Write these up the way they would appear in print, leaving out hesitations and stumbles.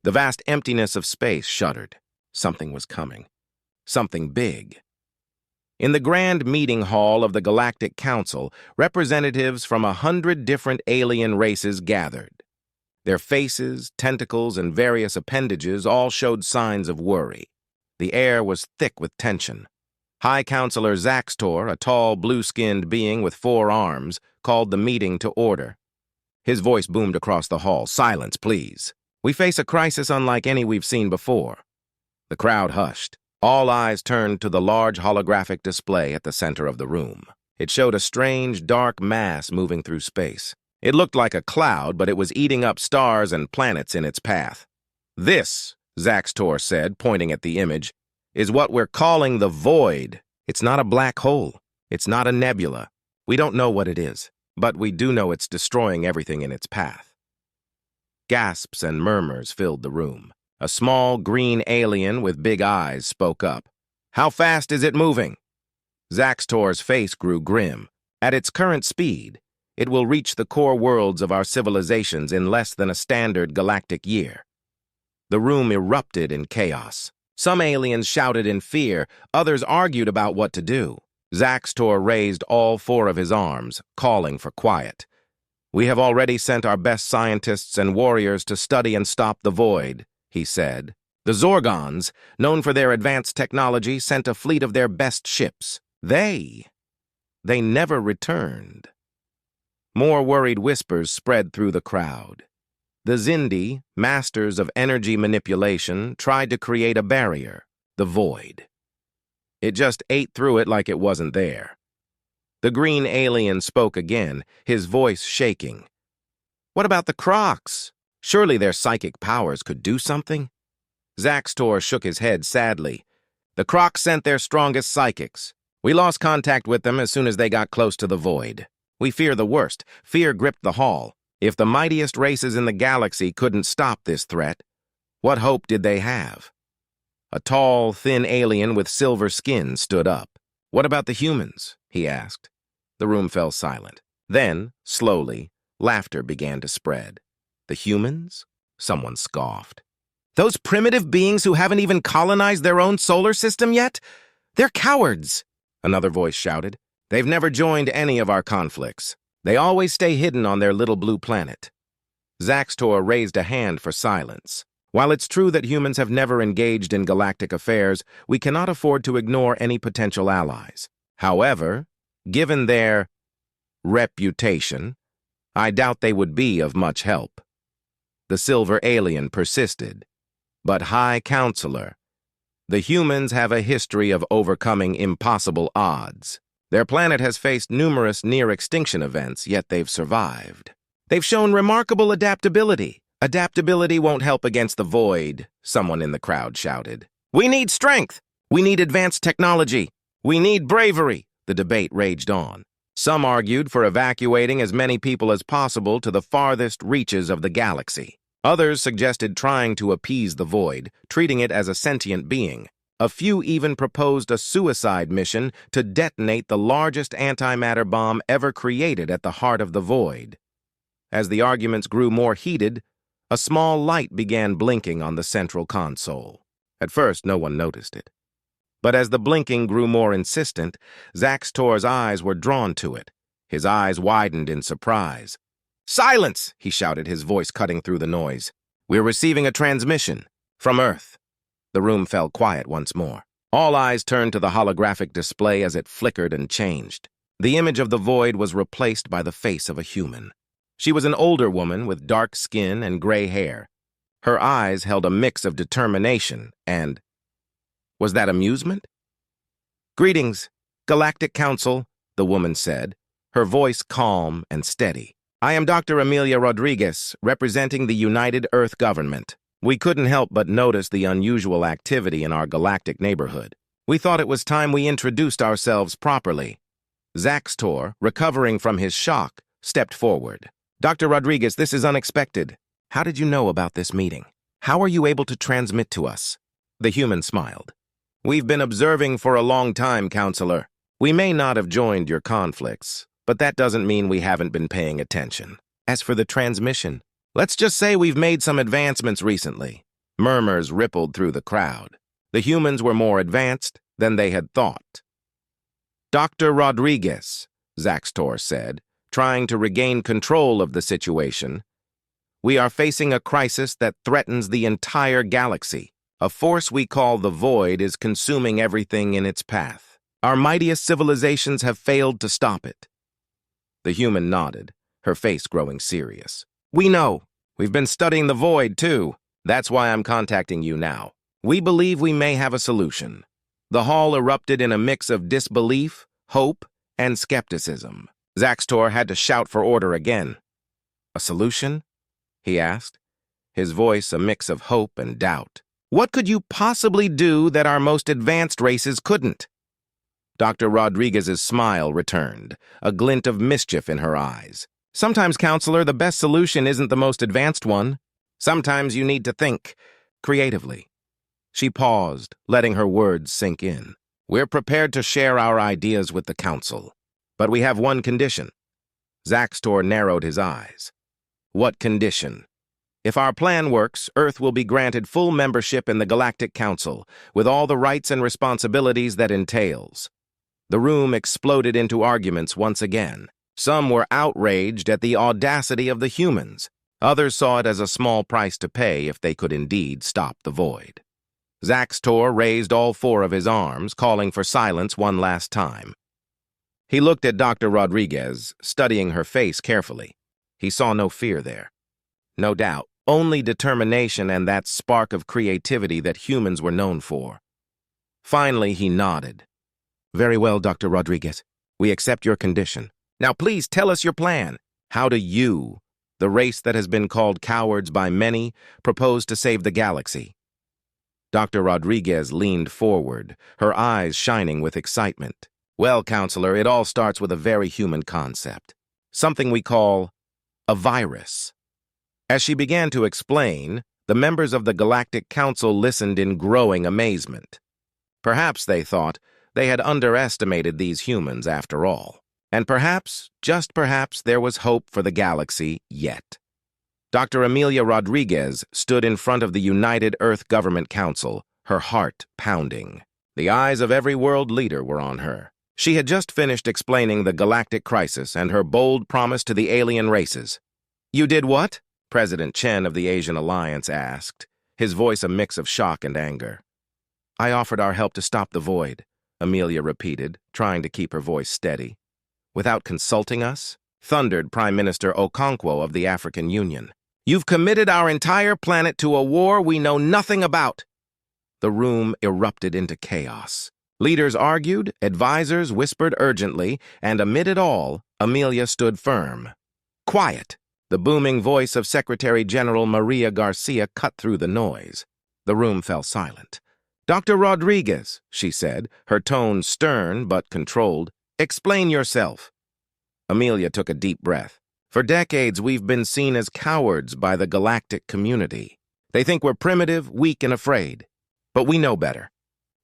The vast emptiness of space shuddered. Something was coming. Something big. In the grand meeting hall of the Galactic Council, representatives from 100 different alien races gathered. Their faces, tentacles, and various appendages all showed signs of worry. The air was thick with tension. High Counselor Zaxtor, a tall, blue-skinned being with 4 arms, called the meeting to order. His voice boomed across the hall. "Silence, please. We face a crisis unlike any we've seen before." The crowd hushed. All eyes turned to the large holographic display at the center of the room. It showed a strange, dark mass moving through space. It looked like a cloud, but it was eating up stars and planets in its path. "This," Zaxtor said, pointing at the image, "is what we're calling the Void. It's not a black hole. It's not a nebula. We don't know what it is, but we do know it's destroying everything in its path." Gasps and murmurs filled the room. A small green alien with big eyes spoke up. "How fast is it moving?" Zaxtor's face grew grim. "At its current speed, it will reach the core worlds of our civilizations in less than a standard galactic year." The room erupted in chaos. Some aliens shouted in fear, others argued about what to do. Zaxtor raised all 4 of his arms, calling for quiet. "We have already sent our best scientists and warriors to study and stop the Void," he said. "The Zorgons, known for their advanced technology, sent a fleet of their best ships. They never returned." More worried whispers spread through the crowd. The Zindi, masters of energy manipulation, tried to create a barrier, the Void. It just ate through it like it wasn't there. The green alien spoke again, his voice shaking. "What about the Crocs? Surely their psychic powers could do something?" Zaxtor shook his head sadly. "The Crocs sent their strongest psychics. We lost contact with them as soon as they got close to the Void. We fear the worst. Fear gripped the hall. If the mightiest races in the galaxy couldn't stop this threat, what hope did they have?" A tall, thin alien with silver skin stood up. "What about the humans?" he asked. The room fell silent. Then, slowly, laughter began to spread. "The humans?" Someone scoffed. "Those primitive beings who haven't even colonized their own solar system yet? They're cowards!" Another voice shouted. "They've never joined any of our conflicts. They always stay hidden on their little blue planet." Zaxtor raised a hand for silence. "While it's true that humans have never engaged in galactic affairs, we cannot afford to ignore any potential allies. However, given their reputation, I doubt they would be of much help." The silver alien persisted. "But High Counselor, the humans have a history of overcoming impossible odds. Their planet has faced numerous near-extinction events, yet they've survived. They've shown remarkable adaptability. Adaptability won't help against the Void," someone in the crowd shouted. "We need strength. We need advanced technology. We need bravery." The debate raged on. Some argued for evacuating as many people as possible to the farthest reaches of the galaxy. Others suggested trying to appease the Void, treating it as a sentient being. A few even proposed a suicide mission to detonate the largest antimatter bomb ever created at the heart of the Void. As the arguments grew more heated, a small light began blinking on the central console. At first, no one noticed it. But as the blinking grew more insistent, Zaxtor's eyes were drawn to it. His eyes widened in surprise. "Silence!" he shouted, his voice cutting through the noise. "We're receiving a transmission from Earth." The room fell quiet once more. All eyes turned to the holographic display as it flickered and changed. The image of the Void was replaced by the face of a human. She was an older woman with dark skin and gray hair. Her eyes held a mix of determination and... was that amusement? "Greetings, Galactic Council," the woman said, her voice calm and steady. "I am Dr. Amelia Rodriguez, representing the United Earth Government. We couldn't help but notice the unusual activity in our galactic neighborhood. We thought it was time we introduced ourselves properly." Zaxtor, recovering from his shock, stepped forward. "Dr. Rodriguez, this is unexpected. How did you know about this meeting? How are you able to transmit to us?" The human smiled. "We've been observing for a long time, Counselor. We may not have joined your conflicts, but that doesn't mean we haven't been paying attention. As for the transmission, let's just say we've made some advancements recently. Murmurs rippled through the crowd. The humans were more advanced than they had thought. "Dr. Rodriguez," Zaxtor said, trying to regain control of the situation, "we are facing a crisis that threatens the entire galaxy. A force we call the Void is consuming everything in its path. Our mightiest civilizations have failed to stop it." The human nodded, her face growing serious. "We know. We've been studying the Void, too. That's why I'm contacting you now. We believe we may have a solution." The hall erupted in a mix of disbelief, hope, and skepticism. Zaxtor had to shout for order again. "A solution?" he asked, his voice a mix of hope and doubt. "What could you possibly do that our most advanced races couldn't?" Dr. Rodriguez's smile returned, a glint of mischief in her eyes. "Sometimes, counselor, the best solution isn't the most advanced one. Sometimes you need to think creatively." She paused, letting her words sink in. "We're prepared to share our ideas with the council, but we have one condition." Zaxtor narrowed his eyes. "What condition?" "If our plan works, Earth will be granted full membership in the Galactic Council, with all the rights and responsibilities that entails." The room exploded into arguments once again. Some were outraged at the audacity of the humans. Others saw it as a small price to pay if they could indeed stop the Void. Zaxtor raised all four of his arms, calling for silence one last time. He looked at Dr. Rodriguez, studying her face carefully. He saw no fear there. No doubt, only determination and that spark of creativity that humans were known for. Finally, he nodded. "Very well, Dr. Rodriguez. We accept your condition. Now please tell us your plan. How do you, the race that has been called cowards by many, propose to save the galaxy?" Dr. Rodriguez leaned forward, her eyes shining with excitement. "Well, counselor, it all starts with a very human concept. Something we call a virus." As she began to explain, the members of the Galactic Council listened in growing amazement. Perhaps, they thought, they had underestimated these humans after all. And perhaps, just perhaps, there was hope for the galaxy yet. Dr. Amelia Rodriguez stood in front of the United Earth Government Council, her heart pounding. The eyes of every world leader were on her. She had just finished explaining the galactic crisis and her bold promise to the alien races. "You did what?" President Chen of the Asian Alliance asked, his voice a mix of shock and anger. "I offered our help to stop the Void," Amelia repeated, trying to keep her voice steady. "Without consulting us?" thundered Prime Minister Okonkwo of the African Union. "You've committed our entire planet to a war we know nothing about." The room erupted into chaos. Leaders argued, advisors whispered urgently, and amid it all, Amelia stood firm. "Quiet!" The booming voice of Secretary General Maria Garcia cut through the noise. The room fell silent. "Dr. Rodriguez," she said, her tone stern but controlled, "explain yourself." Amelia took a deep breath. "For decades, we've been seen as cowards by the galactic community. They think we're primitive, weak, and afraid. But we know better.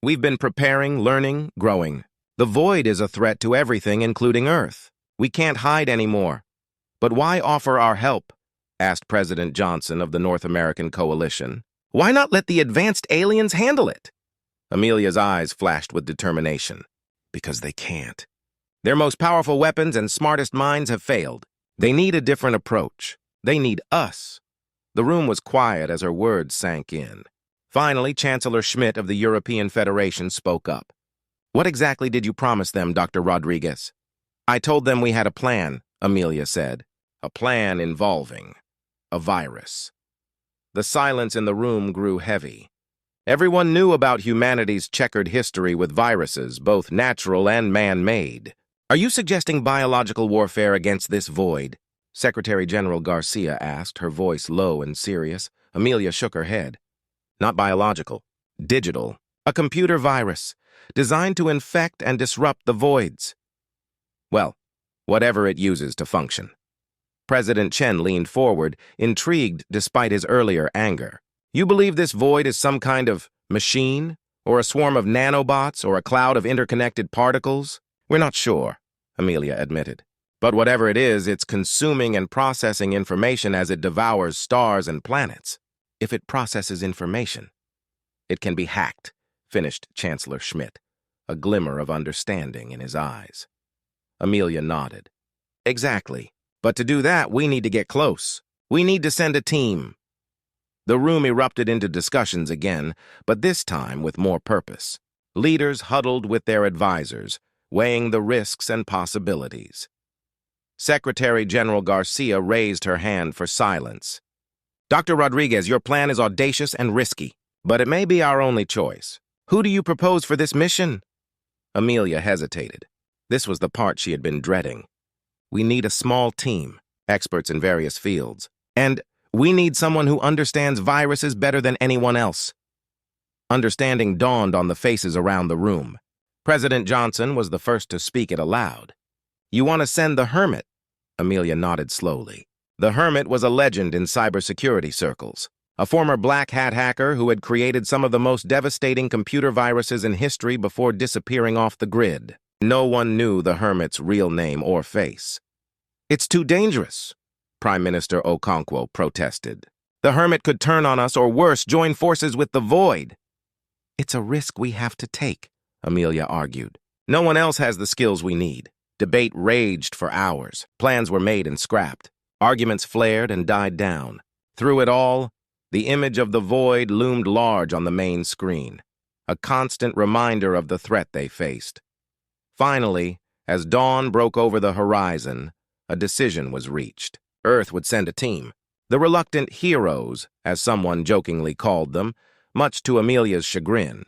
We've been preparing, learning, growing. The Void is a threat to everything, including Earth. We can't hide anymore." "But why offer our help?" asked President Johnson of the North American Coalition. "Why not let the advanced aliens handle it?" Amelia's eyes flashed with determination. "Because they can't. Their most powerful weapons and smartest minds have failed. They need a different approach. They need us." The room was quiet as her words sank in. Finally, Chancellor Schmidt of the European Federation spoke up. "What exactly did you promise them, Dr. Rodriguez?" "I told them we had a plan," Amelia said. "A plan involving a virus." The silence in the room grew heavy. Everyone knew about humanity's checkered history with viruses, both natural and man-made. "Are you suggesting biological warfare against this Void?" Secretary General Garcia asked, her voice low and serious. Amelia shook her head. "Not biological. Digital. A computer virus, designed to infect and disrupt the Voids. Well, whatever it uses to function." President Chen leaned forward, intrigued despite his earlier anger. "You believe this Void is some kind of machine, or a swarm of nanobots, or a cloud of interconnected particles?" "We're not sure," Amelia admitted. "But whatever it is, it's consuming and processing information as it devours stars and planets." if it processes information. It can be hacked, finished Chancellor Schmidt, a glimmer of understanding in his eyes. Amelia nodded. Exactly. But to do that, we need to get close. We need to send a team. The room erupted into discussions again, but this time with more purpose. Leaders huddled with their advisors, weighing the risks and possibilities. Secretary General Garcia raised her hand for silence. Dr. Rodriguez, your plan is audacious and risky, but it may be our only choice. Who do you propose for this mission? Amelia hesitated. This was the part she had been dreading. We need a small team, experts in various fields, and we need someone who understands viruses better than anyone else. Understanding dawned on the faces around the room. President Johnson was the first to speak it aloud. You want to send the Hermit? Amelia nodded slowly. The Hermit was a legend in cybersecurity circles, a former black hat hacker who had created some of the most devastating computer viruses in history before disappearing off the grid. No one knew the Hermit's real name or face. It's too dangerous, Prime Minister Okonkwo protested. The Hermit could turn on us or worse, join forces with the Void. It's a risk we have to take, Amelia argued. No one else has the skills we need. Debate raged for hours. Plans were made and scrapped. Arguments flared and died down. Through it all, the image of the Void loomed large on the main screen, a constant reminder of the threat they faced. Finally, as dawn broke over the horizon, a decision was reached. Earth would send a team. The reluctant heroes, as someone jokingly called them, much to Amelia's chagrin.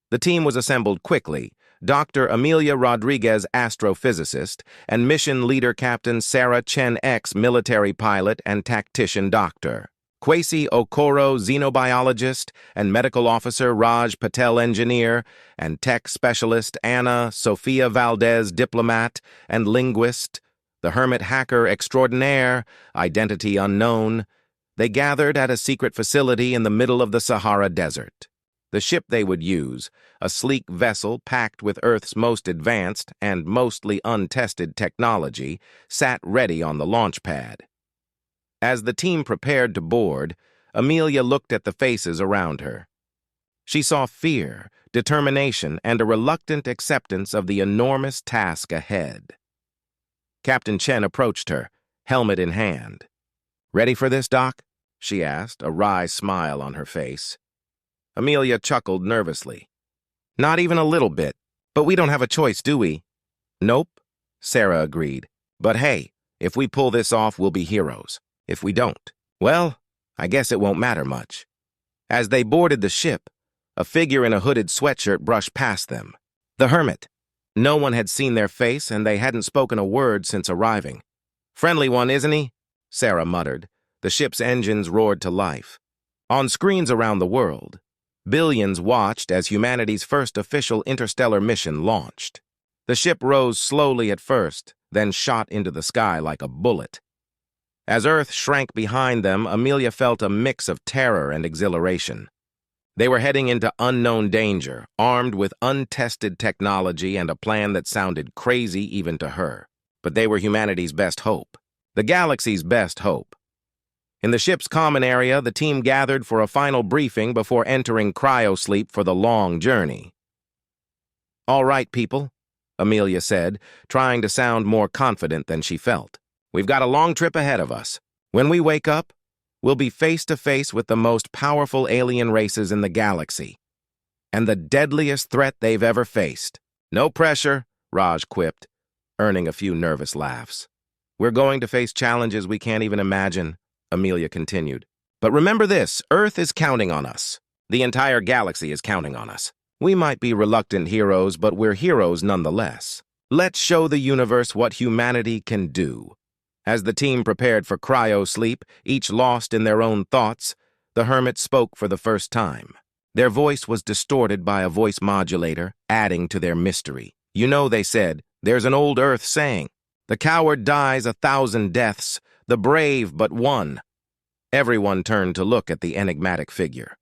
The team was assembled quickly. Dr. Amelia Rodriguez, astrophysicist, and mission leader Captain Sarah Chen X, military pilot and tactician doctor. Kwesi Okoro, xenobiologist, and medical officer Raj Patel, engineer, and tech specialist Anna Sophia Valdez, diplomat and linguist, the Hermit hacker extraordinaire, identity unknown. They gathered at a secret facility in the middle of the Sahara Desert. The ship they would use, a sleek vessel packed with Earth's most advanced and mostly untested technology, sat ready on the launch pad. As the team prepared to board, Amelia looked at the faces around her. She saw fear, determination, and a reluctant acceptance of the enormous task ahead. Captain Chen approached her, helmet in hand. "Ready for this, Doc?" she asked, a wry smile on her face. Amelia chuckled nervously. "Not even a little bit. But we don't have a choice, do we?" "Nope," Sarah agreed. "But hey, if we pull this off, we'll be heroes. If we don't, well, I guess it won't matter much." As they boarded the ship, a figure in a hooded sweatshirt brushed past them. The Hermit. No one had seen their face, and they hadn't spoken a word since arriving. "Friendly one, isn't he?" Sarah muttered. The ship's engines roared to life. On screens around the world, billions watched as humanity's first official interstellar mission launched. The ship rose slowly at first, then shot into the sky like a bullet. As Earth shrank behind them, Amelia felt a mix of terror and exhilaration. They were heading into unknown danger, armed with untested technology and a plan that sounded crazy even to her. But they were humanity's best hope. The galaxy's best hope. In the ship's common area, the team gathered for a final briefing before entering cryosleep for the long journey. "All right, people," Amelia said, trying to sound more confident than she felt. "We've got a long trip ahead of us. When we wake up, we'll be face to face with the most powerful alien races in the galaxy, and the deadliest threat they've ever faced." "No pressure," Raj quipped, earning a few nervous laughs. "We're going to face challenges we can't even imagine," Amelia continued. "But remember this, Earth is counting on us. The entire galaxy is counting on us. We might be reluctant heroes, but we're heroes nonetheless. Let's show the universe what humanity can do." As the team prepared for cryo-sleep, each lost in their own thoughts, the Hermit spoke for the first time. Their voice was distorted by a voice modulator, adding to their mystery. "You know," they said, "there's an old Earth saying, 'The coward dies 1,000 deaths, the brave but one.'" Everyone turned to look at the enigmatic figure.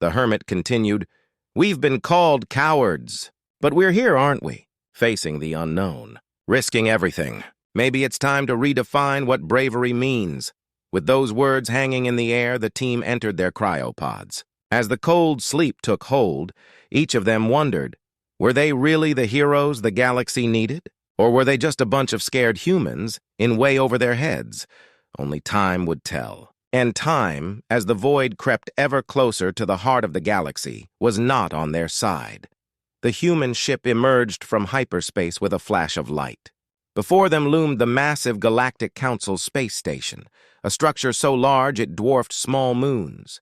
The Hermit continued, "We've been called cowards, but we're here, aren't we? Facing the unknown, risking everything. Maybe it's time to redefine what bravery means. With those words hanging in the air, the team entered their cryopods. As the cold sleep took hold, each of them wondered, were they really the heroes the galaxy needed? Or were they just a bunch of scared humans in way over their heads? Only time would tell. And time, as the void crept ever closer to the heart of the galaxy, was not on their side. The human ship emerged from hyperspace with a flash of light. Before them loomed the massive Galactic Council space station, a structure so large it dwarfed small moons.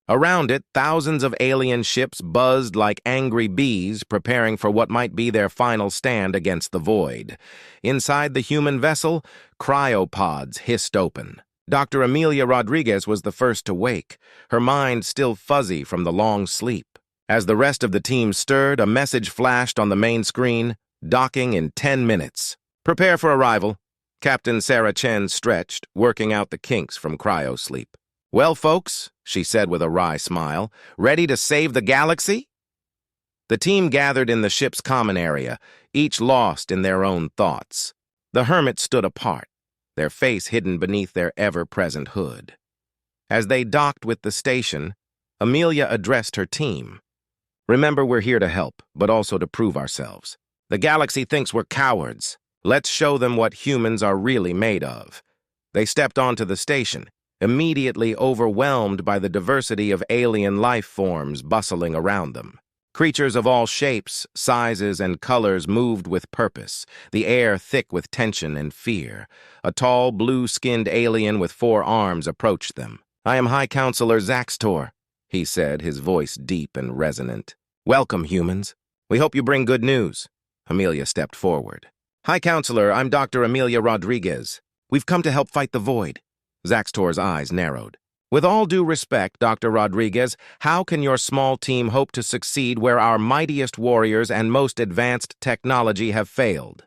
Around it, thousands of alien ships buzzed like angry bees, preparing for what might be their final stand against the void. Inside the human vessel, cryopods hissed open. Dr. Amelia Rodriguez was the first to wake, her mind still fuzzy from the long sleep. As the rest of the team stirred, a message flashed on the main screen, docking in 10 minutes. Prepare for arrival. Captain Sarah Chen stretched, working out the kinks from cryo-sleep. Well, folks, she said with a wry smile, ready to save the galaxy? The team gathered in the ship's common area, each lost in their own thoughts. The hermits stood apart, their face hidden beneath their ever-present hood. As they docked with the station, Amelia addressed her team. Remember, we're here to help, but also to prove ourselves. The galaxy thinks we're cowards. Let's show them what humans are really made of. They stepped onto the station, immediately overwhelmed by the diversity of alien life forms bustling around them. Creatures of all shapes, sizes, and colors moved with purpose, the air thick with tension and fear. A tall, blue-skinned alien with 4 arms approached them. "I am High Counselor Zaxtor," he said, his voice deep and resonant. "Welcome, humans. We hope you bring good news." Amelia stepped forward. "High Counselor, I'm Dr. Amelia Rodriguez. We've come to help fight the void." Zaxtor's eyes narrowed. "With all due respect, Dr. Rodriguez, how can your small team hope to succeed where our mightiest warriors and most advanced technology have failed?"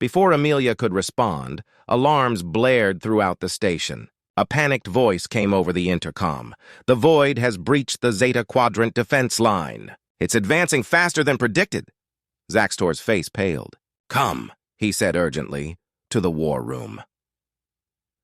Before Amelia could respond, alarms blared throughout the station. A panicked voice came over the intercom. "The void has breached the Zeta Quadrant defense line. It's advancing faster than predicted." Zaxtor's face paled. "Come," he said urgently, "to the war room."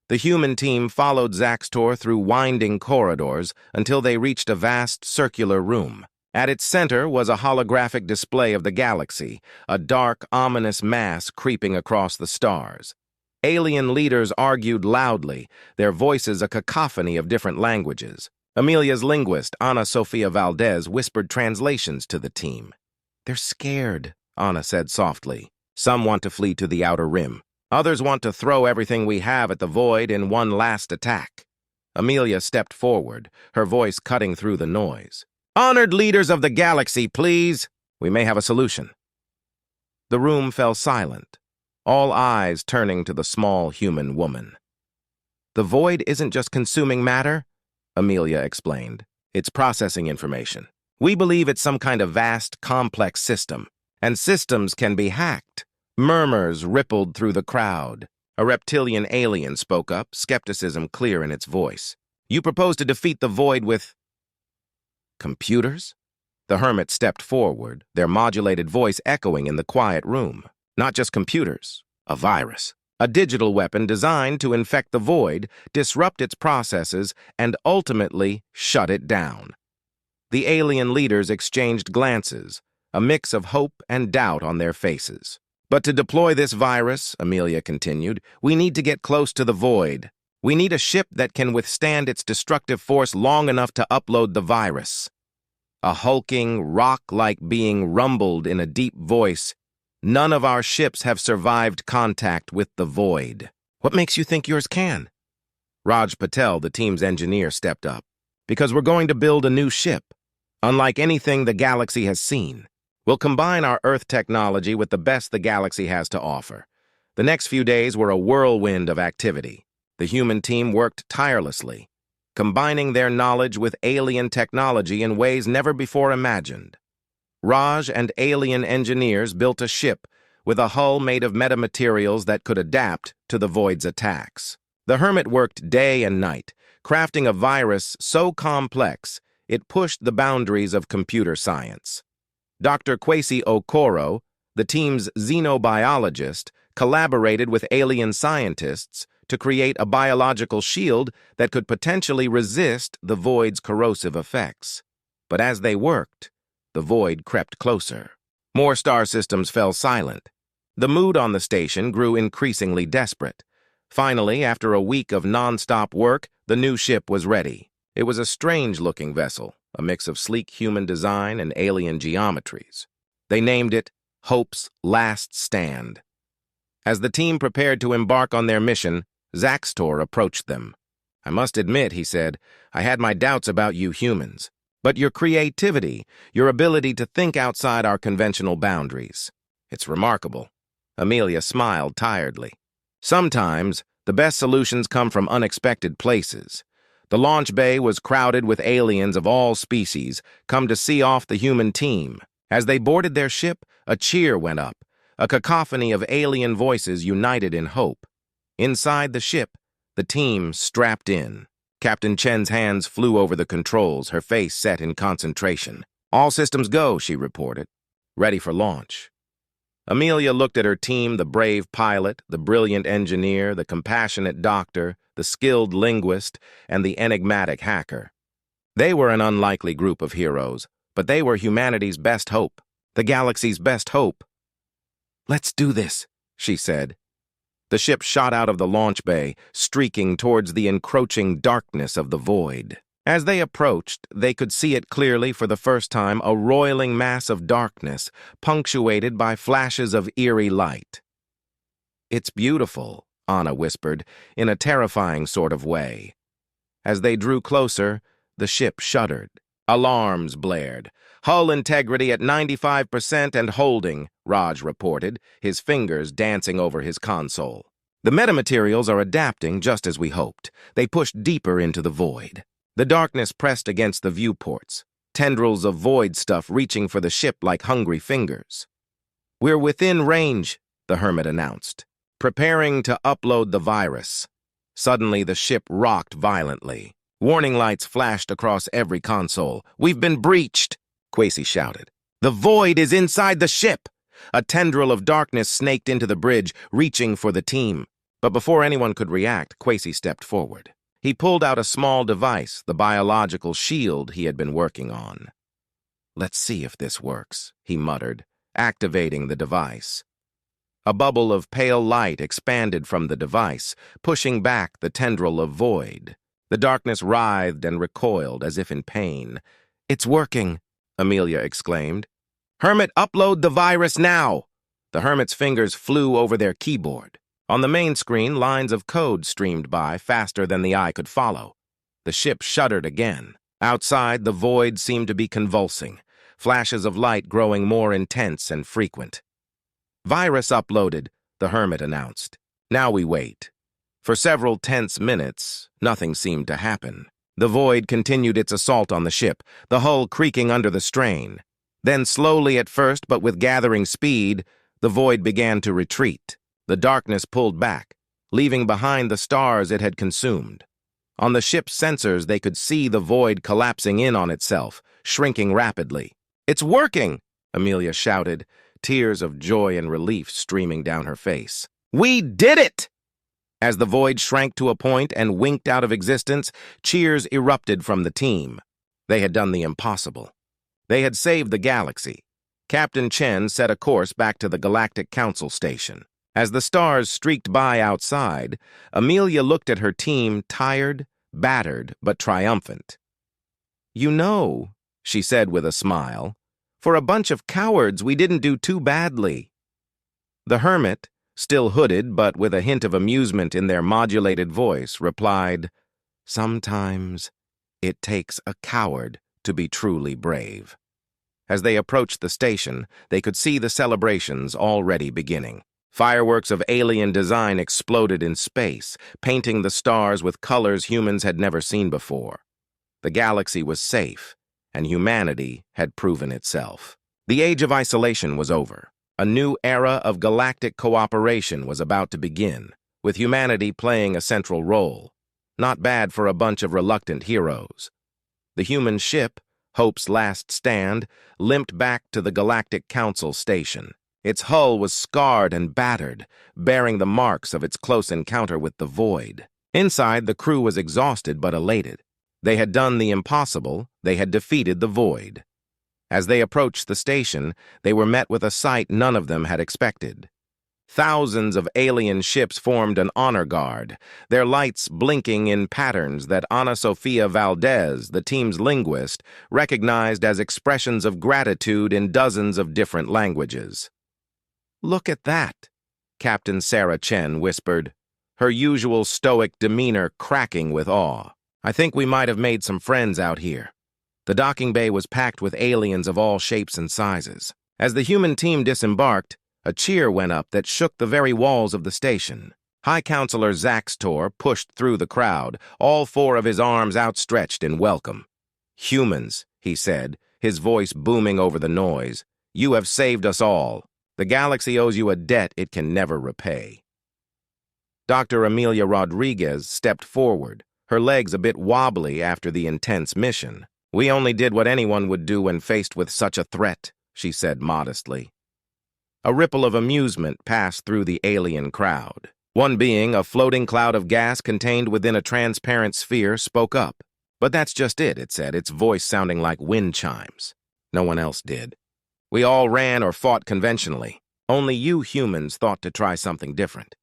The human team followed Zaxtor through winding corridors until they reached a vast circular room. At its center was a holographic display of the galaxy, a dark, ominous mass creeping across the stars. Alien leaders argued loudly, their voices a cacophony of different languages. Amelia's linguist, Ana Sofia Valdez, whispered translations to the team. "They're scared," Ana said softly. "Some want to flee to the outer rim. Others want to throw everything we have at the void in one last attack." Amelia stepped forward, her voice cutting through the noise. "Honored leaders of the galaxy, please. We may have a solution." The room fell silent, all eyes turning to the small human woman. "The void isn't just consuming matter," Amelia explained. "It's processing information. We believe it's some kind of vast, complex system, and systems can be hacked." Murmurs rippled through the crowd. A reptilian alien spoke up, skepticism clear in its voice. "You propose to defeat the void with computers?" The hermit stepped forward, their modulated voice echoing in the quiet room. "Not just computers, a virus. A digital weapon designed to infect the void, disrupt its processes, and ultimately shut it down." The alien leaders exchanged glances, a mix of hope and doubt on their faces. "But to deploy this virus," Amelia continued, "we need to get close to the void. We need a ship that can withstand its destructive force long enough to upload the virus." A hulking, rock-like being rumbled in a deep voice. "None of our ships have survived contact with the void." "What makes you think yours can?" Raj Patel, the team's engineer, stepped up. "Because we're going to build a new ship, unlike anything the galaxy has seen. We'll combine our Earth technology with the best the galaxy has to offer." The next few days were a whirlwind of activity. The human team worked tirelessly, combining their knowledge with alien technology in ways never before imagined. Raj and alien engineers built a ship with a hull made of metamaterials that could adapt to the void's attacks. The hermit worked day and night, crafting a virus so complex it pushed the boundaries of computer science. Dr. Kwesi Okoro, the team's xenobiologist, collaborated with alien scientists to create a biological shield that could potentially resist the void's corrosive effects. But as they worked, the void crept closer. More star systems fell silent. The mood on the station grew increasingly desperate. Finally, after a week of non-stop work, the new ship was ready. It was a strange-looking vessel, a mix of sleek human design and alien geometries. They named it Hope's Last Stand. As the team prepared to embark on their mission, Zaxtor approached them. "I must admit," he said, "I had my doubts about you humans. But your creativity, your ability to think outside our conventional boundaries, it's remarkable." Amelia smiled tiredly. "Sometimes, the best solutions come from unexpected places." The launch bay was crowded with aliens of all species, come to see off the human team. As they boarded their ship, a cheer went up, a cacophony of alien voices united in hope. Inside the ship, the team strapped in. Captain Chen's hands flew over the controls, her face set in concentration. "All systems go," she reported. "Ready for launch." Amelia looked at her team, the brave pilot, the brilliant engineer, the compassionate doctor, the skilled linguist, and the enigmatic hacker. They were an unlikely group of heroes, but they were humanity's best hope, the galaxy's best hope. "Let's do this," she said. The ship shot out of the launch bay, streaking towards the encroaching darkness of the void. As they approached, they could see it clearly for the first time, a roiling mass of darkness, punctuated by flashes of eerie light. "It's beautiful," Anna whispered, in a terrifying sort of way. As they drew closer, the ship shuddered. Alarms blared. "Hull integrity at 95% and holding," Raj reported, his fingers dancing over his console. "The metamaterials are adapting just as we hoped. They pushed deeper into the void." The darkness pressed against the viewports, tendrils of void stuff reaching for the ship like hungry fingers. "We're within range," the hermit announced, preparing to upload the virus. Suddenly, the ship rocked violently. Warning lights flashed across every console. "We've been breached," Quasi shouted. "The void is inside the ship!" A tendril of darkness snaked into the bridge, reaching for the team. But before anyone could react, Quasi stepped forward. He pulled out a small device, the biological shield he had been working on. "Let's see if this works," he muttered, activating the device. A bubble of pale light expanded from the device, pushing back the tendril of void. The darkness writhed and recoiled as if in pain. "It's working," Amelia exclaimed. "Hermit, upload the virus now!" The hermit's fingers flew over their keyboard. On the main screen, lines of code streamed by, faster than the eye could follow. The ship shuddered again. Outside, the void seemed to be convulsing, flashes of light growing more intense and frequent. "Virus uploaded," the hermit announced. Now we wait. For several tense minutes, nothing seemed to happen. The void continued its assault on the ship, the hull creaking under the strain. Then slowly at first, but with gathering speed, the void began to retreat. The darkness pulled back, leaving behind the stars it had consumed. On the ship's sensors, they could see the void collapsing in on itself, shrinking rapidly. "It's working!" Amelia shouted, tears of joy and relief streaming down her face. "We did it!" As the void shrank to a point and winked out of existence, cheers erupted from the team. They had done the impossible. They had saved the galaxy. Captain Chen set a course back to the Galactic Council station. As the stars streaked by outside, Amelia looked at her team, tired, battered, but triumphant. "You know," she said with a smile, "for a bunch of cowards, we didn't do too badly." The hermit, still hooded but with a hint of amusement in their modulated voice, replied, "Sometimes it takes a coward to be truly brave." As they approached the station, they could see the celebrations already beginning. Fireworks of alien design exploded in space, painting the stars with colors humans had never seen before. The galaxy was safe, and humanity had proven itself. The age of isolation was over. A new era of galactic cooperation was about to begin, with humanity playing a central role. Not bad for a bunch of reluctant heroes. The human ship, Hope's Last Stand, limped back to the Galactic Council station. Its hull was scarred and battered, bearing the marks of its close encounter with the void. Inside, the crew was exhausted but elated. They had done the impossible. They had defeated the void. As they approached the station, they were met with a sight none of them had expected. Thousands of alien ships formed an honor guard, their lights blinking in patterns that Ana Sofia Valdez, the team's linguist, recognized as expressions of gratitude in dozens of different languages. "Look at that," Captain Sarah Chen whispered, her usual stoic demeanor cracking with awe. "I think we might have made some friends out here." The docking bay was packed with aliens of all shapes and sizes. As the human team disembarked, a cheer went up that shook the very walls of the station. High Counselor Zaxtor pushed through the crowd, all four of his arms outstretched in welcome. "Humans," he said, his voice booming over the noise, "you have saved us all. The galaxy owes you a debt it can never repay." Dr. Amelia Rodriguez stepped forward, her legs a bit wobbly after the intense mission. "We only did what anyone would do when faced with such a threat," she said modestly. A ripple of amusement passed through the alien crowd. One being, a floating cloud of gas contained within a transparent sphere, spoke up. "But that's just it said, its voice sounding like wind chimes. No one else did. We all ran or fought conventionally. Only you humans thought to try something different."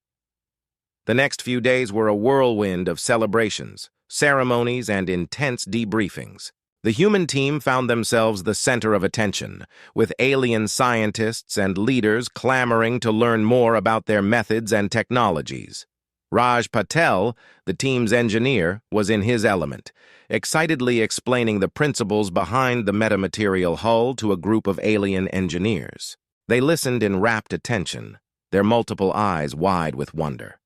The next few days were a whirlwind of celebrations, ceremonies, and intense debriefings. The human team found themselves the center of attention, with alien scientists and leaders clamoring to learn more about their methods and technologies. Raj Patel, the team's engineer, was in his element, excitedly explaining the principles behind the metamaterial hull to a group of alien engineers. They listened in rapt attention, their multiple eyes wide with wonder.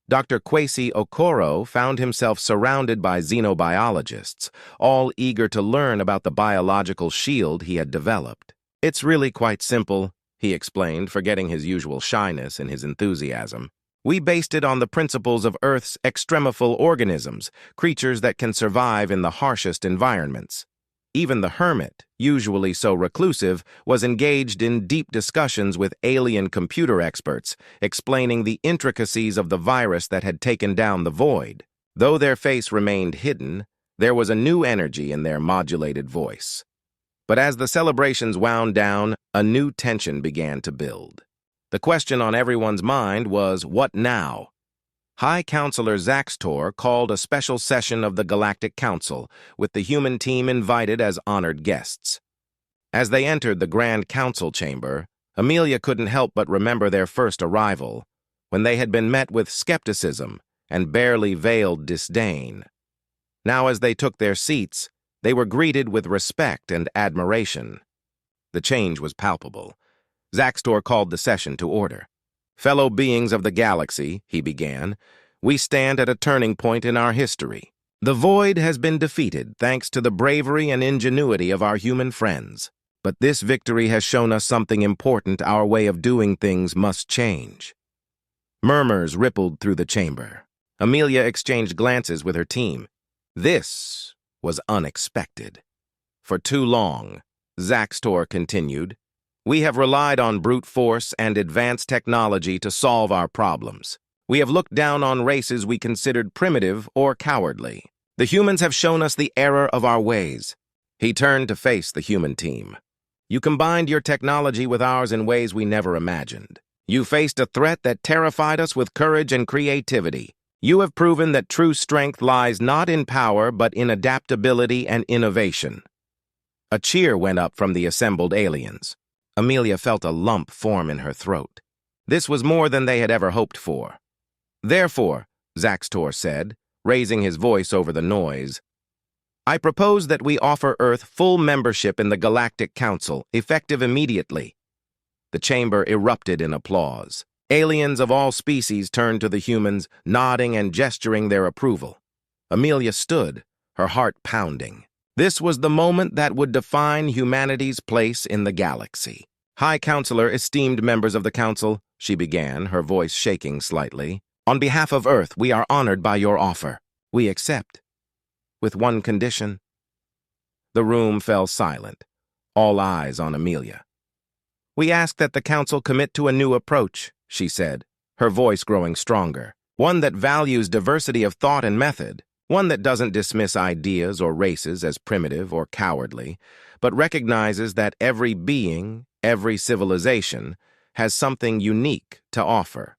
Dr. Kwesi Okoro found himself surrounded by xenobiologists, all eager to learn about the biological shield he had developed. "It's really quite simple," he explained, forgetting his usual shyness in his enthusiasm. "We based it on the principles of Earth's extremophile organisms, creatures that can survive in the harshest environments." Even the hermit, usually so reclusive, was engaged in deep discussions with alien computer experts, explaining the intricacies of the virus that had taken down the void. Though their face remained hidden, there was a new energy in their modulated voice. But as the celebrations wound down, a new tension began to build. The question on everyone's mind was, what now? High Counselor Zaxtor called a special session of the Galactic Council, with the human team invited as honored guests. As they entered the Grand Council chamber, Amelia couldn't help but remember their first arrival, when they had been met with skepticism and barely veiled disdain. Now, as they took their seats, they were greeted with respect and admiration. The change was palpable. Zaxtor called the session to order. "Fellow beings of the galaxy," he began, "we stand at a turning point in our history. The void has been defeated thanks to the bravery and ingenuity of our human friends. But this victory has shown us something important. Our way of doing things must change." Murmurs rippled through the chamber. Amelia exchanged glances with her team. This was unexpected. "For too long," Zaxtor continued, "we have relied on brute force and advanced technology to solve our problems. We have looked down on races we considered primitive or cowardly. The humans have shown us the error of our ways." He turned to face the human team. "You combined your technology with ours in ways we never imagined. You faced a threat that terrified us with courage and creativity. You have proven that true strength lies not in power but in adaptability and innovation." A cheer went up from the assembled aliens. Amelia felt a lump form in her throat. This was more than they had ever hoped for. "Therefore," Zaxtor said, raising his voice over the noise, "I propose that we offer Earth full membership in the Galactic Council, effective immediately." The chamber erupted in applause. Aliens of all species turned to the humans, nodding and gesturing their approval. Amelia stood, her heart pounding. This was the moment that would define humanity's place in the galaxy. "High Counselor, esteemed members of the Council," she began, her voice shaking slightly. "On behalf of Earth, we are honored by your offer. We accept. With one condition." The room fell silent, all eyes on Amelia. "We ask that the Council commit to a new approach," she said, her voice growing stronger. "One that values diversity of thought and method. One that doesn't dismiss ideas or races as primitive or cowardly, but recognizes that every being, every civilization, has something unique to offer."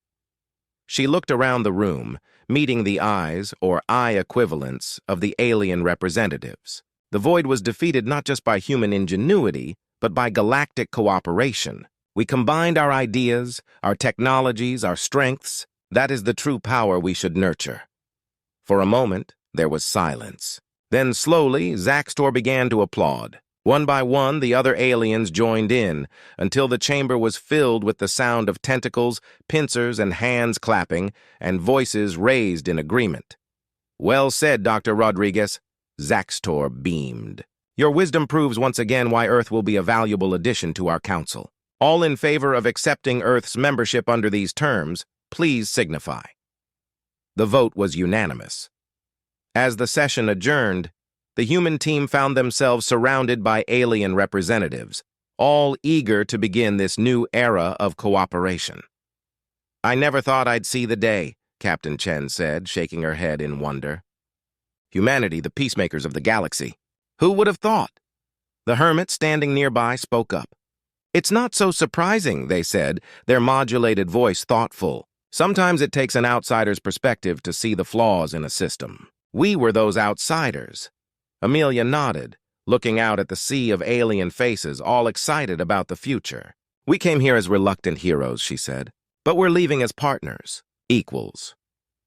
She looked around the room, meeting the eyes or eye equivalents of the alien representatives. The void was defeated not just by human ingenuity, but by galactic cooperation. We combined our ideas, our technologies, our strengths. That is the true power we should nurture. For a moment, there was silence. Then slowly, Zaxtor began to applaud. One by one, the other aliens joined in, until the chamber was filled with the sound of tentacles, pincers, and hands clapping, and voices raised in agreement. "Well said, Dr. Rodriguez." Zaxtor beamed. "Your wisdom proves once again why Earth will be a valuable addition to our council. All in favor of accepting Earth's membership under these terms, please signify." The vote was unanimous. As the session adjourned, the human team found themselves surrounded by alien representatives, all eager to begin this new era of cooperation. "I never thought I'd see the day," Captain Chen said, shaking her head in wonder. "Humanity, the peacemakers of the galaxy. Who would have thought?" The hermit standing nearby spoke up. "It's not so surprising," they said, their modulated voice thoughtful. "Sometimes it takes an outsider's perspective to see the flaws in a system. We were those outsiders." Amelia nodded, looking out at the sea of alien faces, all excited about the future. "We came here as reluctant heroes," she said, "but we're leaving as partners, equals."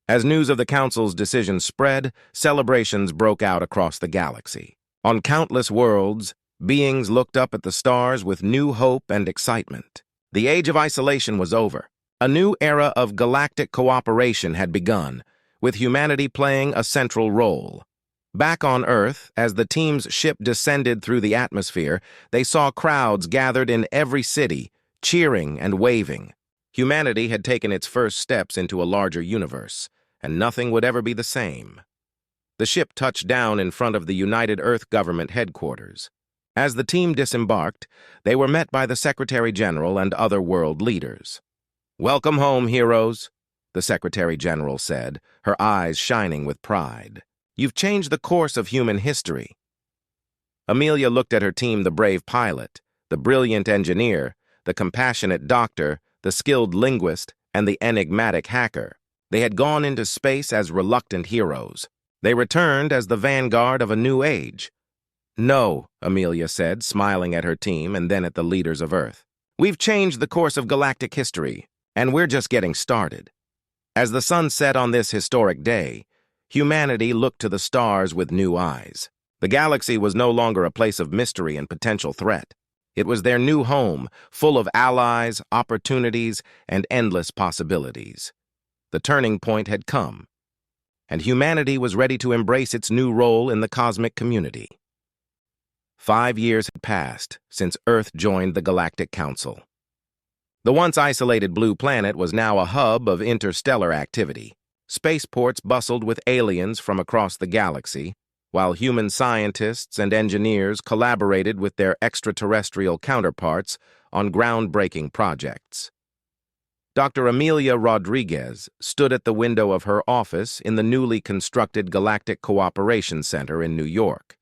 As news of the Council's decision spread, celebrations broke out across the galaxy. On countless worlds, beings looked up at the stars with new hope and excitement. The age of isolation was over. A new era of galactic cooperation had begun, with humanity playing a central role. Back on Earth, as the team's ship descended through the atmosphere, they saw crowds gathered in every city, cheering and waving. Humanity had taken its first steps into a larger universe, and nothing would ever be the same. The ship touched down in front of the United Earth Government headquarters. As the team disembarked, they were met by the Secretary General and other world leaders. "Welcome home, heroes," the Secretary General said, her eyes shining with pride. "You've changed the course of human history." Amelia looked at her team, the brave pilot, the brilliant engineer, the compassionate doctor, the skilled linguist, and the enigmatic hacker. They had gone into space as reluctant heroes. They returned as the vanguard of a new age. "No," Amelia said, smiling at her team and then at the leaders of Earth. "We've changed the course of galactic history, and we're just getting started." As the sun set on this historic day, humanity looked to the stars with new eyes. The galaxy was no longer a place of mystery and potential threat. It was their new home, full of allies, opportunities, and endless possibilities. The turning point had come, and humanity was ready to embrace its new role in the cosmic community. 5 years had passed since Earth joined the Galactic Council. The once isolated blue planet was now a hub of interstellar activity. Spaceports bustled with aliens from across the galaxy, while human scientists and engineers collaborated with their extraterrestrial counterparts on groundbreaking projects. Dr. Amelia Rodriguez stood at the window of her office in the newly constructed Galactic Cooperation Center in New York.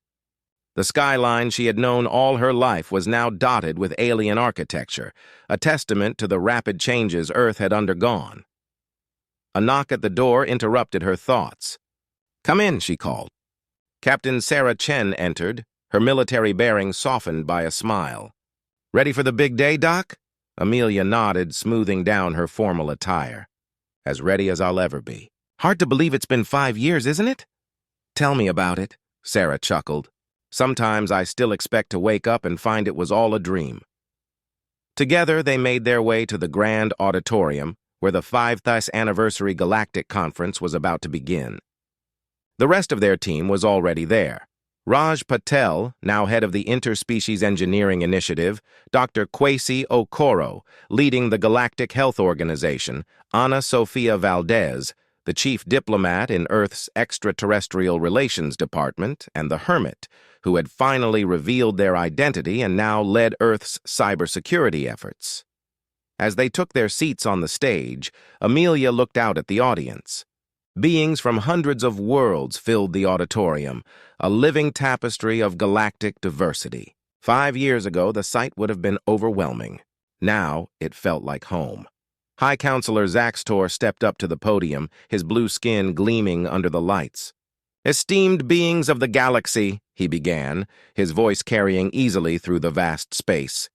The skyline she had known all her life was now dotted with alien architecture, a testament to the rapid changes Earth had undergone. A knock at the door interrupted her thoughts. "Come in," she called. Captain Sarah Chen entered, her military bearing softened by a smile. "Ready for the big day, Doc?" Amelia nodded, smoothing down her formal attire. "As ready as I'll ever be." "Hard to believe it's been 5 years, isn't it?" "Tell me about it," Sarah chuckled. "Sometimes I still expect to wake up and find it was all a dream." Together, they made their way to the grand auditorium, where the 50th Anniversary Galactic Conference was about to begin. The rest of their team was already there. Raj Patel, now head of the Interspecies Engineering Initiative, Dr. Kwesi Okoro, leading the Galactic Health Organization, Ana Sofia Valdez, the chief diplomat in Earth's Extraterrestrial Relations Department, and the Hermit, who had finally revealed their identity and now led Earth's cybersecurity efforts. As they took their seats on the stage, Amelia looked out at the audience. Beings from hundreds of worlds filled the auditorium, a living tapestry of galactic diversity. 5 years ago, the sight would have been overwhelming. Now, it felt like home. High Counselor Zaxtor stepped up to the podium, his blue skin gleaming under the lights. "Esteemed beings of the galaxy," he began, his voice carrying easily through the vast space.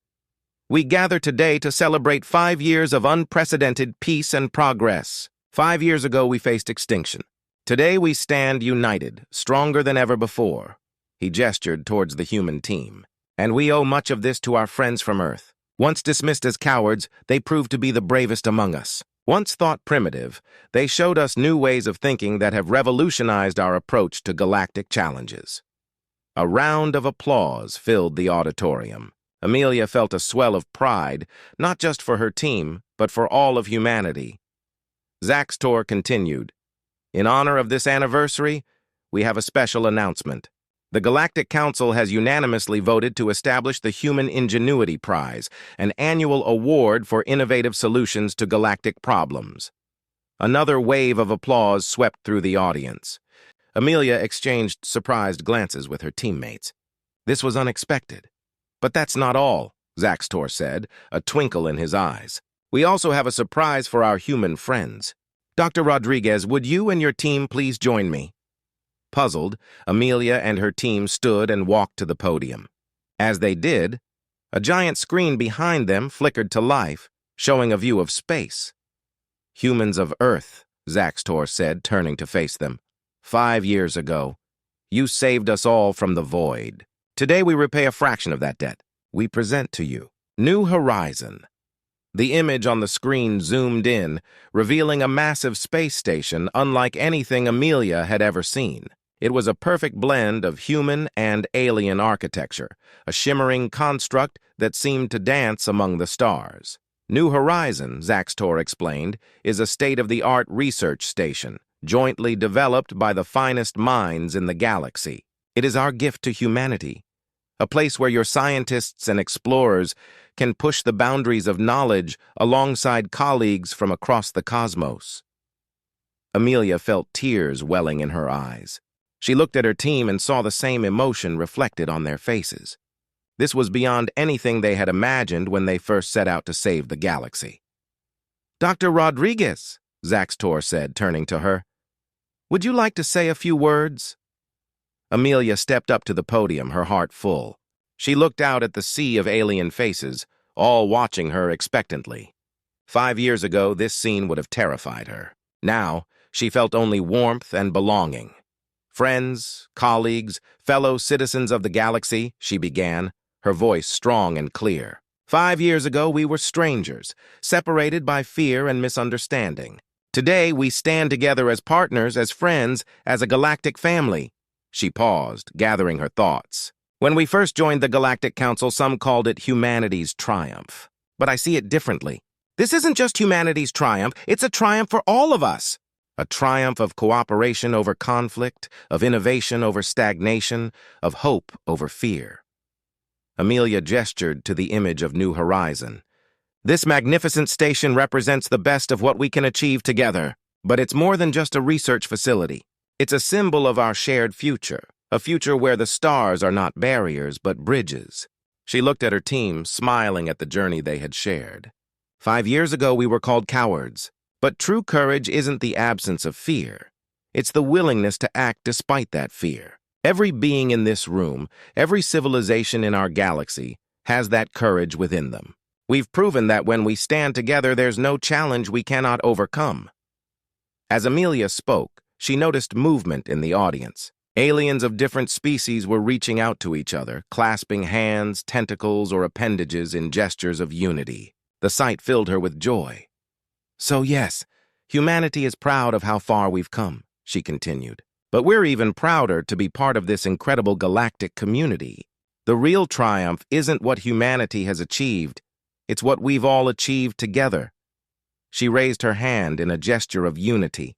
"We gather today to celebrate 5 years of unprecedented peace and progress. 5 years ago, we faced extinction. Today, we stand united, stronger than ever before." He gestured towards the human team. "And we owe much of this to our friends from Earth. Once dismissed as cowards, they proved to be the bravest among us. Once thought primitive, they showed us new ways of thinking that have revolutionized our approach to galactic challenges." A round of applause filled the auditorium. Amelia felt a swell of pride, not just for her team, but for all of humanity. Zaxtor continued, "In honor of this anniversary, we have a special announcement. The Galactic Council has unanimously voted to establish the Human Ingenuity Prize, an annual award for innovative solutions to galactic problems." Another wave of applause swept through the audience. Amelia exchanged surprised glances with her teammates. This was unexpected. "But that's not all," Zaxtor said, a twinkle in his eyes. "We also have a surprise for our human friends. Dr. Rodriguez, would you and your team please join me?" Puzzled, Amelia and her team stood and walked to the podium. As they did, a giant screen behind them flickered to life, showing a view of space. "Humans of Earth," Zaxtor said, turning to face them. 5 years ago, you saved us all from the void. Today we repay a fraction of that debt. We present to you New Horizon." The image on the screen zoomed in, revealing a massive space station unlike anything Amelia had ever seen. It was a perfect blend of human and alien architecture, a shimmering construct that seemed to dance among the stars. New Horizon, Zaxtor explained, is a state-of-the-art research station, jointly developed by the finest minds in the galaxy. It is our gift to humanity, a place where your scientists and explorers can push the boundaries of knowledge alongside colleagues from across the cosmos. Amelia felt tears welling in her eyes. She looked at her team and saw the same emotion reflected on their faces. This was beyond anything they had imagined when they first set out to save the galaxy. "Dr. Rodriguez," Zaxtor said, turning to her, "would you like to say a few words?" Amelia stepped up to the podium, her heart full. She looked out at the sea of alien faces, all watching her expectantly. 5 years ago, this scene would have terrified her. Now, she felt only warmth and belonging. "Friends, colleagues, fellow citizens of the galaxy," she began, her voice strong and clear. 5 years ago, we were strangers, separated by fear and misunderstanding. Today, we stand together as partners, as friends, as a galactic family." She paused, gathering her thoughts. "When we first joined the Galactic Council, some called it humanity's triumph. But I see it differently. This isn't just humanity's triumph, it's a triumph for all of us. A triumph of cooperation over conflict, of innovation over stagnation, of hope over fear." Amelia gestured to the image of New Horizon. "This magnificent station represents the best of what we can achieve together. But it's more than just a research facility. It's a symbol of our shared future, a future where the stars are not barriers but bridges." She looked at her team, smiling at the journey they had shared. 5 years ago, we were called cowards. But true courage isn't the absence of fear. It's the willingness to act despite that fear. Every being in this room, every civilization in our galaxy, has that courage within them. We've proven that when we stand together, there's no challenge we cannot overcome. As Amelia spoke, she noticed movement in the audience. Aliens of different species were reaching out to each other, clasping hands, tentacles, or appendages in gestures of unity. The sight filled her with joy. "So yes, humanity is proud of how far we've come," she continued. "But we're even prouder to be part of this incredible galactic community. The real triumph isn't what humanity has achieved, it's what we've all achieved together." She raised her hand in a gesture of unity.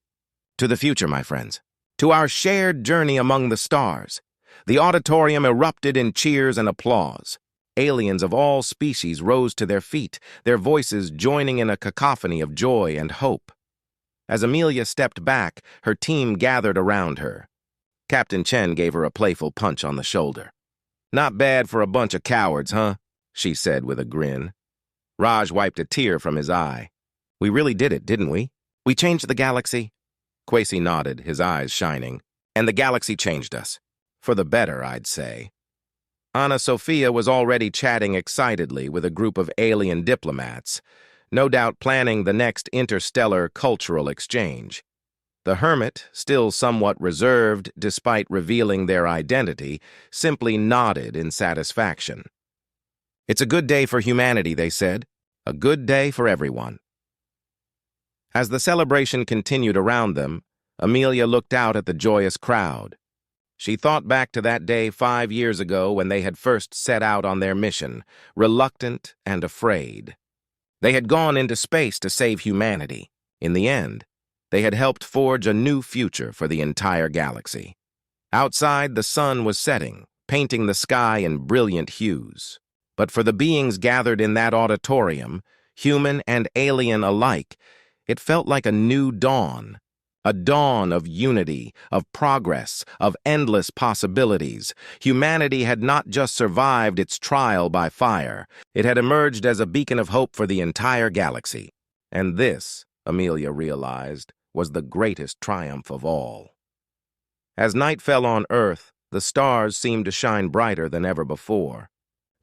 "To the future, my friends. To our shared journey among the stars. The auditorium erupted in cheers and applause. Aliens of all species rose to their feet, their voices joining in a cacophony of joy and hope. As Amelia stepped back, her team gathered around her. Captain Chen gave her a playful punch on the shoulder. "Not bad for a bunch of cowards, huh?" she said with a grin. Raj wiped a tear from his eye. "We really did it, didn't we? We changed the galaxy." Quasi nodded, his eyes shining. "And the galaxy changed us. For the better, I'd say." Anna Sophia was already chatting excitedly with a group of alien diplomats, no doubt planning the next interstellar cultural exchange. The hermit, still somewhat reserved despite revealing their identity, simply nodded in satisfaction. "It's a good day for humanity," they said. "A good day for everyone." As the celebration continued around them, Amelia looked out at the joyous crowd. She thought back to that day 5 years ago when they had first set out on their mission, reluctant and afraid. They had gone into space to save humanity. In the end, they had helped forge a new future for the entire galaxy. Outside, the sun was setting, painting the sky in brilliant hues. But for the beings gathered in that auditorium, human and alien alike, it felt like a new dawn. A dawn of unity, of progress, of endless possibilities. Humanity had not just survived its trial by fire. It had emerged as a beacon of hope for the entire galaxy. And this, Amelia realized, was the greatest triumph of all. As night fell on Earth, the stars seemed to shine brighter than ever before.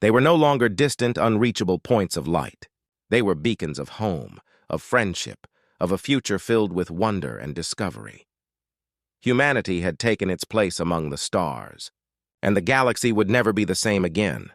They were no longer distant, unreachable points of light. They were beacons of home, of friendship, of a future filled with wonder and discovery. Humanity had taken its place among the stars, and the galaxy would never be the same again.